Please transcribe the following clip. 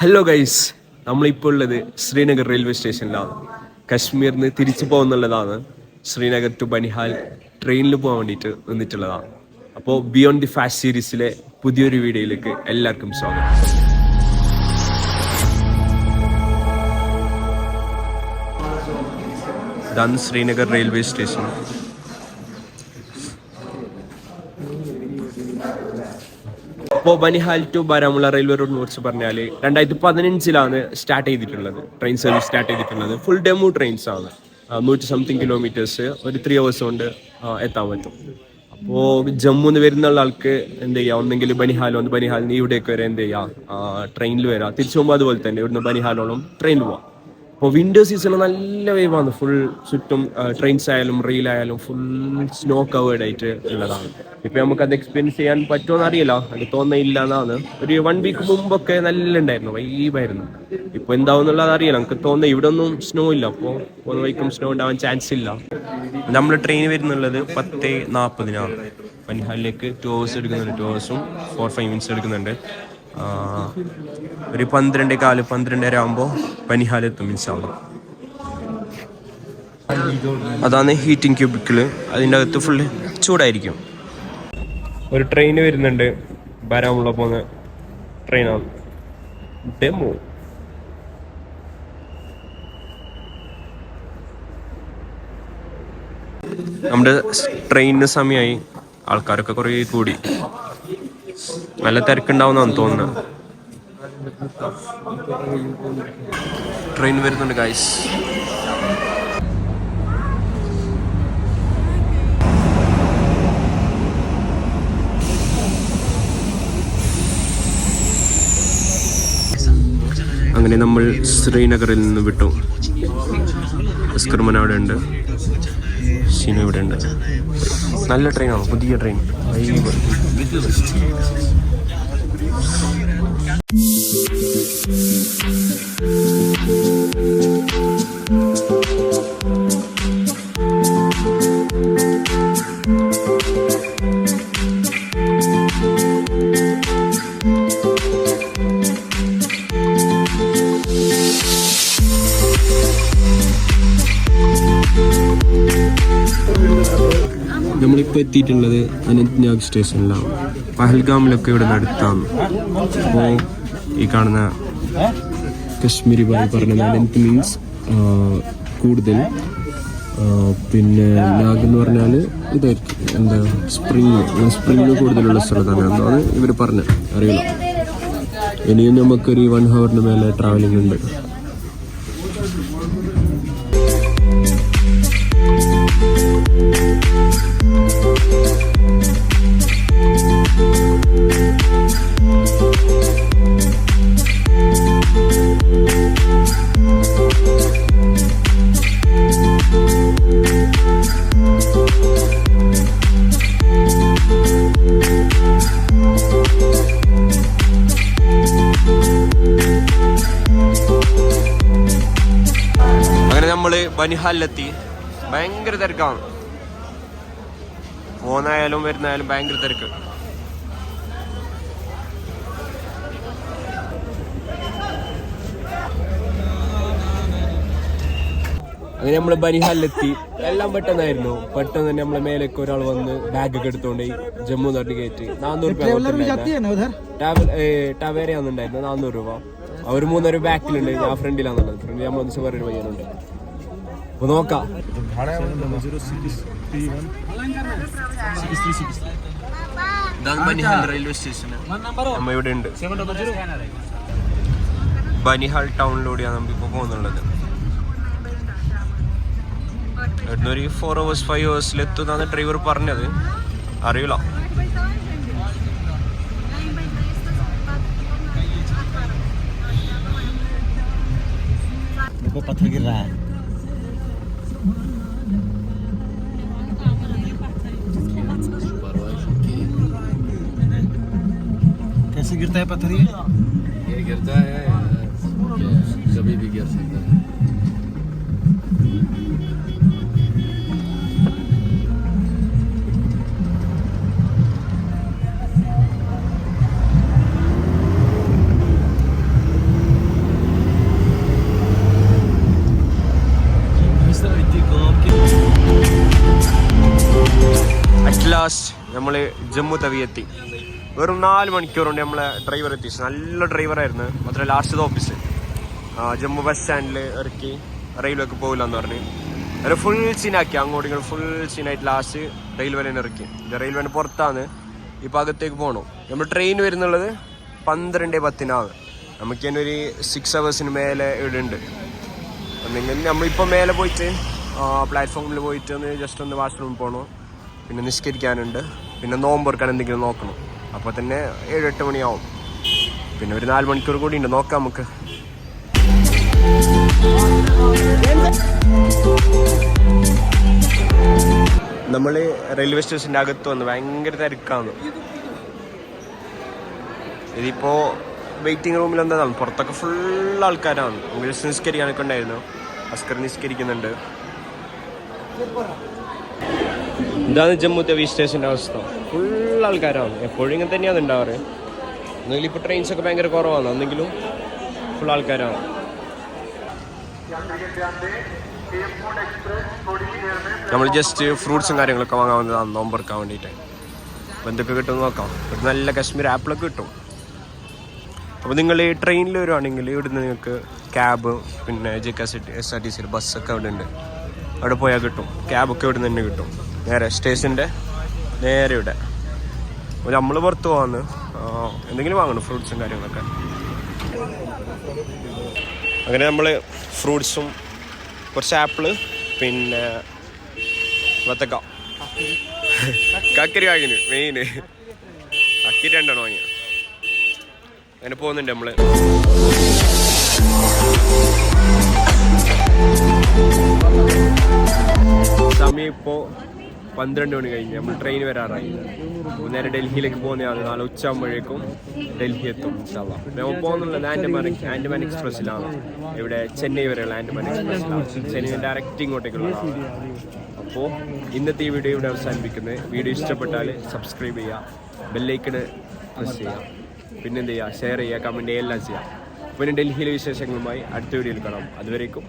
Hello guys, നമ്മളിപ്പോൾ ഉള്ളത് Srinagar railway സ്റ്റേഷനിലാണ്. കശ്മീരിൽ നിന്ന് തിരിച്ചു പോകുന്നുള്ളതാണ്. ശ്രീനഗർ ടു ബനിഹാൽ ട്രെയിനിൽ പോകാൻ വേണ്ടിയിട്ട് നിന്നിട്ടുള്ളതാണ്. അപ്പോൾ ബിയോണ്ട് ദി ഫാസ്റ്റ് സീരീസിലെ പുതിയൊരു വീഡിയോയിലേക്ക് എല്ലാവർക്കും സ്വാഗതം. ഇതാണ് ശ്രീനഗർ റെയിൽവേ സ്റ്റേഷൻ. അപ്പോൾ ബനിഹാൽ ടു ബാരാമുള്ള റെയിൽവേ റോഡിനെ കുറിച്ച് പറഞ്ഞാൽ 2015 സ്റ്റാർട്ട് ചെയ്തിട്ടുള്ളത്. ട്രെയിൻ സർവീസ് സ്റ്റാർട്ട് ചെയ്തിട്ടുള്ളത് ഫുൾ ഡെമോ ട്രെയിൻസ് ആണ്. 100 സംതിങ് കിലോമീറ്റേഴ്സ് ഒരു 3 hours കൊണ്ട് എത്താൻ പറ്റും. അപ്പോൾ ജമ്മുന്ന് വരുന്ന ആൾക്ക് എന്ത് ചെയ്യുക, ഒന്നെങ്കിൽ ബനിഹാലിന് ഇവിടേക്ക് വരെ എന്ത് ചെയ്യുക, ട്രെയിനിൽ വരാം. തിരിച്ചു പോകുമ്പോൾ അതുപോലെ തന്നെ ഇവിടുന്ന് ബനിഹാലോളം ട്രെയിനിൽ പോവാം. അപ്പോൾ വിന്റർ സീസണിൽ നല്ല വേവാണ്. ഫുൾ ചുറ്റും ട്രെയിൻസ് ആയാലും റെയിലായാലും ഫുൾ സ്നോ കവേർഡ് ആയിട്ട് ഉള്ളതാണ്. ഇപ്പം നമുക്കത് എക്സ്പീരിയൻസ് ചെയ്യാൻ പറ്റുമോന്ന് അറിയില്ല, അത് തോന്നിയില്ല എന്നാണ്. ഒരു 1 week മുമ്പൊക്കെ നല്ല ഉണ്ടായിരുന്നു, വൈബായിരുന്നു. ഇപ്പോൾ എന്താവുന്നുള്ളത് അറിയില്ല, നമുക്ക് തോന്നുന്നത് ഇവിടെ ഒന്നും സ്നോ ഇല്ല. അപ്പോൾ ഒരു വൈക്കും സ്നോ ഉണ്ടാവാൻ ചാൻസ് ഇല്ല. നമ്മൾ ട്രെയിൻ വരുന്നുള്ളത് 10:40 ബനിഹാലിലേക്ക് 2 hours എടുക്കുന്നുണ്ട്. 2 hours 4-5 minutes എടുക്കുന്നുണ്ട്. ഒരു 12:15 ആകുമ്പോൾ ബനിഹാലെത്തും ഇൻഷാല്ലാ. അതാണ് ഹീറ്റിംഗ് ക്യൂബിക്കിള്. അതിൻ്റെ അകത്ത് ഫുള്ള് ചൂടായിരിക്കും. ഒരു ട്രെയിൻ വരുന്നുണ്ട്, ബാരാമുള്ള പോകുന്ന ട്രെയിനാണ്. ഡെമോ നമ്മുടെ ട്രെയിനിന് സമയമായി. ആൾക്കാരൊക്കെ കുറേ കൂടി, നല്ല തിരക്കുണ്ടാവുന്നാണ് തോന്നുന്നത്. ട്രെയിൻ വരുന്നുണ്ട് ഗൈസ്. അങ്ങനെ നമ്മൾ ശ്രീനഗറിൽ നിന്ന് വിട്ടു. അസ്കർമൻ അവിടെ ഉണ്ട്, ഷീന ഇവിടെ ഉണ്ട്. നല്ല ട്രെയിനാണ്, പുതിയ ട്രെയിൻ. നമ്മളിപ്പോൾ എത്തിയിട്ടുള്ളത് അനന്ത്നാഗ് സ്റ്റേഷനിലാണ്. പഹൽഗാമിലൊക്കെ ഇവിടെ നിന്ന് അടുത്താണ്. അപ്പോൾ ഈ കാണുന്ന കശ്മീരി ഭായി പറഞ്ഞത് അനന്ത് മീൻസ് കൂടുതൽ, പിന്നെ നാഗ് എന്ന് പറഞ്ഞാൽ ഇതായിരിക്കും എന്താ സ്പ്രിങ് കൂടുതലുള്ള സ്ഥലത്താണ് എന്നാണ് ഇവർ പറഞ്ഞത്. അറിയില്ല, ഇനിയും നമുക്കൊരു 1 hour മേലെ ട്രാവലിംഗ് ഉണ്ട്. നമ്മള് ബനിഹാലിലെത്തി. ഭയങ്കര തിരക്കാണ്, പോന്നായാലും വരുന്നായാലും ഭയങ്കര തിരക്ക്. അങ്ങനെ നമ്മള് ബനിഹാലിലെത്തി. എല്ലാം പെട്ടെന്നായിരുന്നു. പെട്ടെന്ന് തന്നെ നമ്മളെ മേലേക്ക് ഒരാൾ വന്ന് ബാഗൊക്കെ എടുത്തോണ്ട് ജമ്മു നാട്ടിൽ കയറ്റി. 400 ടവേരയാന്നുണ്ടായിരുന്നു. 400 രൂപ. അവർ 3 പേര് ബാക്കിലുണ്ട്, ഞാൻ ഫ്രണ്ടിലാന്നുള്ളത്. ഫ്രണ്ടിൽ നമ്മൾ ഒന്നിച്ച് വേറൊരു പയ്യനുണ്ട്. അപ്പൊ നോക്കാം. ബനിഹാൽ റെയിൽവേ സ്റ്റേഷന് നമ്മ ഇവിടെ ഉണ്ട്. ബനിഹാൽ ടൗണിലൂടെയാണ് നമ്മളിപ്പോ പോകുന്നുള്ളത്. ഒരു 4 hours 5 hours എത്തുന്നാണ് ഡ്രൈവർ പറഞ്ഞത്, അറിയില്ല. पत्थर गिर रहा है। कैसे गिरता है पत्थर? ये गिरता है, कभी भी गिर सकता है। നമ്മൾ ജമ്മു തവി എത്തി. വെറും 4 മണിക്കൂർ കൊണ്ട് നമ്മളെ ഡ്രൈവർ എത്തിച്ചു. നല്ല ഡ്രൈവറായിരുന്നു. മാത്രമല്ല ലാസ്റ്റ് ഓഫീസ് ജമ്മു ബസ് സ്റ്റാൻഡിൽ ഇറക്കി റെയിൽവേക്ക് പോകില്ല എന്ന് പറഞ്ഞ് ഒരു ഫുൾ സീനാക്കി. അങ്ങോട്ടും ഇങ്ങോട്ട് ഫുൾ സീനായിട്ട് ലാസ്റ്റ് റെയിൽവേനെ ഇറക്കി. റെയിൽവേന് പുറത്താണ്. ഇപ്പോൾ അകത്തേക്ക് പോകണം. നമ്മൾ ട്രെയിൻ വരുന്നുള്ളത് 12:10 നമുക്ക് തന്നെ ഒരു 6 hours മേലെ ഇവിടെ ഉണ്ട്. അല്ലെങ്കിൽ നമ്മളിപ്പോൾ മേലെ പോയിട്ട് പ്ലാറ്റ്ഫോമിൽ പോയിട്ട് ഒന്ന് ജസ്റ്റ് ഒന്ന് വാഷ്റൂമിൽ പോകണം. പിന്നെ നിസ്കരിക്കാനുണ്ട്. പിന്നെ നോമ്പെടുക്കാൻ എന്തെങ്കിലും നോക്കണം. അപ്പോൾ തന്നെ 7-8 മണിയാവും. പിന്നെ ഒരു 4 മണിക്കൂർ കൂടി ഉണ്ട്. നോക്കാം നമുക്ക്. നമ്മൾ റെയിൽവേ സ്റ്റേഷൻ്റെ അകത്ത് വന്ന് ഭയങ്കര തിരക്കാണ്. ഇതിപ്പോൾ വെയിറ്റിംഗ് റൂമിൽ എന്താണ്, പുറത്തൊക്കെ ഫുൾ ആൾക്കാരാണ്. ജസ്റ്റ് നിസ്കരിക്കാനൊക്കെ ഉണ്ടായിരുന്നു. അസ്കർ നിസ്കരിക്കുന്നുണ്ട്. ഇതാണ് ജമ്മു തവി സ്റ്റേഷൻ്റെ അവസ്ഥ. ഫുൾ ആൾക്കാരാണ്. എപ്പോഴും ഇങ്ങനെ തന്നെയാണ് ഉണ്ടാവാറ്. എന്നെങ്കിലും ഇപ്പോൾ ട്രെയിൻസൊക്കെ ഭയങ്കര കുറവാണ്. എന്നെങ്കിലും ഫുൾ ആൾക്കാരാണ്. നമ്മൾ ജസ്റ്റ് ഫ്രൂട്ട്സും കാര്യങ്ങളൊക്കെ വാങ്ങാൻ വന്നതാണ് നോമ്പെടുക്കാൻ വേണ്ടിയിട്ട്. അപ്പോൾ എന്തൊക്കെ കിട്ടുമെന്ന് നോക്കാം. ഒരു നല്ല കാശ്മീർ ആപ്പിളൊക്കെ കിട്ടും. അപ്പോൾ നിങ്ങൾ ഈ ട്രെയിനിൽ വരുവാണെങ്കിൽ ഇവിടുന്ന് നിങ്ങൾക്ക് ക്യാബ് പിന്നെ JKSRTC ബസ്സൊക്കെ അവിടെ ഉണ്ട്. അവിടെ പോയാൽ കിട്ടും. ക്യാബൊക്കെ ഇവിടെ നിന്ന് തന്നെ കിട്ടും. നേരെ സ്റ്റേഷൻ്റെ നേരെ ഇവിടെ. അപ്പോൾ നമ്മൾ പുറത്ത് പോകാമെന്ന് എന്തെങ്കിലും വാങ്ങണം, ഫ്രൂട്ട്സും കാര്യങ്ങളൊക്കെ. അങ്ങനെ നമ്മൾ ഫ്രൂട്ട്സും കുറച്ച് ആപ്പിള് പിന്നെ വത്തക്ക കക്കരി വാങ്ങിന് മെയിൻ. അക്കി 2 വാങ്ങിയ. അങ്ങനെ പോകുന്നുണ്ട് നമ്മൾ. സമയം ഇപ്പോൾ 12 മണി കഴിഞ്ഞ്. നമ്മൾ ട്രെയിൻ വരാറായി. നേരെ ഡൽഹിയിലേക്ക് പോകുന്നതാണ്. നാളെ ഉച്ചയാകുമ്പോഴേക്കും ഡൽഹി എത്തും. നമ്മൾ പോകുന്നുള്ളത് ആൻഡമാൻ എക്സ്പ്രസ്സിലാണ്. ഇവിടെ ചെന്നൈ വരെയുള്ള ആൻഡമാൻ എക്സ്പ്രസ്സിലാണ്. ചെന്നൈ ഡയറക്റ്റ് ഇങ്ങോട്ടേക്കുള്ളതാണ്. അപ്പോൾ ഇന്നത്തെ ഈ വീഡിയോ ഇവിടെ അവസാനിപ്പിക്കുന്നത്. വീഡിയോ ഇഷ്ടപ്പെട്ടാൽ സബ്സ്ക്രൈബ് ചെയ്യുക, ബെല്ലൈക്കണ് പ്രസ് ചെയ്യുക, പിന്നെന്ത് ചെയ്യുക, ഷെയർ ചെയ്യുക, കമൻറ്റ് ചെയ്യുക, എല്ലാം ചെയ്യുക. പിന്നെ ഡൽഹിയിലെ വിശേഷങ്ങളുമായി അടുത്ത വീഡിയോയിൽ കാണാം. അതുവരേക്കും